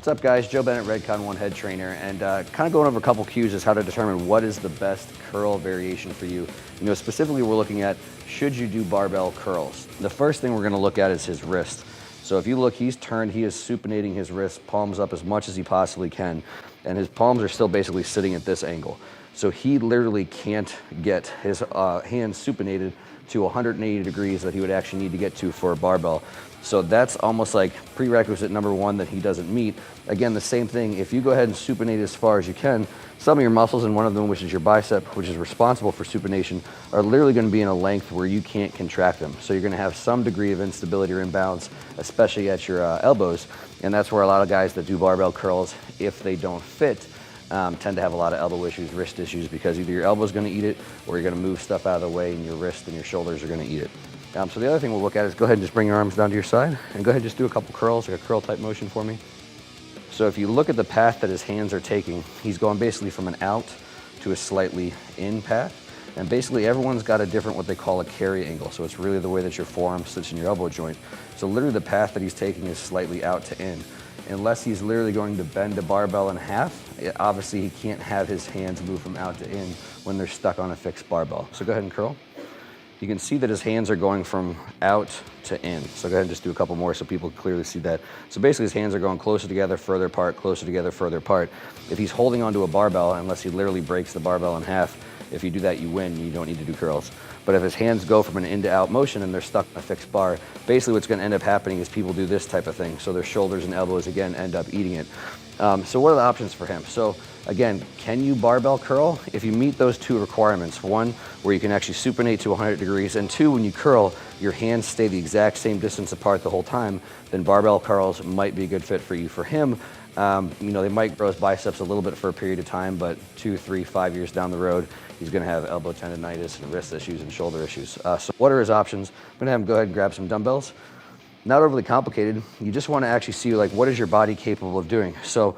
What's up guys, Joe Bennett, Redcon 1 head trainer, and kind of going over a couple cues as how to determine what is the best curl variation for you. You know, specifically we're looking at, should you do barbell curls? The first thing we're gonna look at is his wrist. So if you look, he's turned, he is supinating his wrist, palms up as much as he possibly can, and his palms are still basically sitting at this angle. So he literally can't get his hands supinated to 180 degrees that he would actually need to get to for a barbell. So that's almost like prerequisite number one that he doesn't meet. Again, the same thing, if you go ahead and supinate as far as you can, some of your muscles, and one of them, which is your bicep, which is responsible for supination, are literally gonna be in a length where you can't contract them. So you're gonna have some degree of instability or imbalance, especially at your elbows. And that's where a lot of guys that do barbell curls, if they don't fit, tend to have a lot of elbow issues, wrist issues, because either your elbow's gonna eat it or you're gonna move stuff out of the way and your wrist and your shoulders are gonna eat it. So the other thing we'll look at is go ahead and just bring your arms down to your side and go ahead and just do a couple curls, like a curl type motion for me. So if you look at the path that his hands are taking, he's going basically from an out to a slightly in path. And basically everyone's got a different, what they call a carry angle. So it's really the way that your forearm sits in your elbow joint. So literally the path that he's taking is slightly out to in. Unless he's literally going to bend a barbell in half, obviously he can't have his hands move from out to in when they're stuck on a fixed barbell. So go ahead and curl. You can see that his hands are going from out to in. So go ahead and just do a couple more so people clearly see that. So basically his hands are going closer together, further apart, closer together, further apart. If he's holding onto a barbell, unless he literally breaks the barbell in half, if you do that, you win, you don't need to do curls. But if his hands go from an in to out motion and they're stuck on a fixed bar, basically what's gonna end up happening is people do this type of thing. So their shoulders and elbows, again, end up eating it. So what are the options for him? So again, can you barbell curl? If you meet those two requirements, one, where you can actually supinate to 100 degrees, and two, when you curl, your hands stay the exact same distance apart the whole time, then barbell curls might be a good fit for you. For him, you know, they might grow his biceps a little bit for a period of time, but 2, 3, 5 years down the road, he's gonna have elbow tendonitis and wrist issues and shoulder issues. So what are his options? I'm gonna have him go ahead and grab some dumbbells. Not overly complicated. You just wanna actually see, like, what is your body capable of doing? So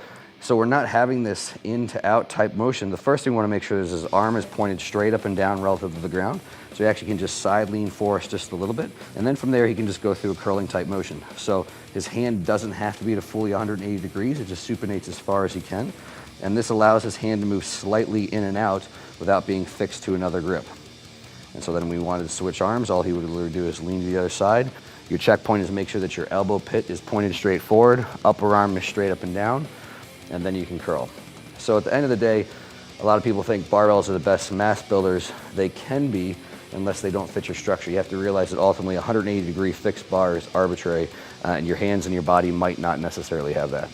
we're not having this in to out type motion. The first thing we wanna make sure is his arm is pointed straight up and down relative to the ground. So he actually can just side lean forward just a little bit. And then from there, he can just go through a curling type motion. So his hand doesn't have to be to fully 180 degrees. It just supinates as far as he can. And this allows his hand to move slightly in and out without being fixed to another grip. And so then when we wanted to switch arms, all he would literally do is lean to the other side. Your checkpoint is make sure that your elbow pit is pointed straight forward, upper arm is straight up and down, and then you can curl. So at the end of the day, a lot of people think barbells are the best mass builders. They can be, unless they don't fit your structure. You have to realize that ultimately 180 degree fixed bar is arbitrary, and your hands and your body might not necessarily have that.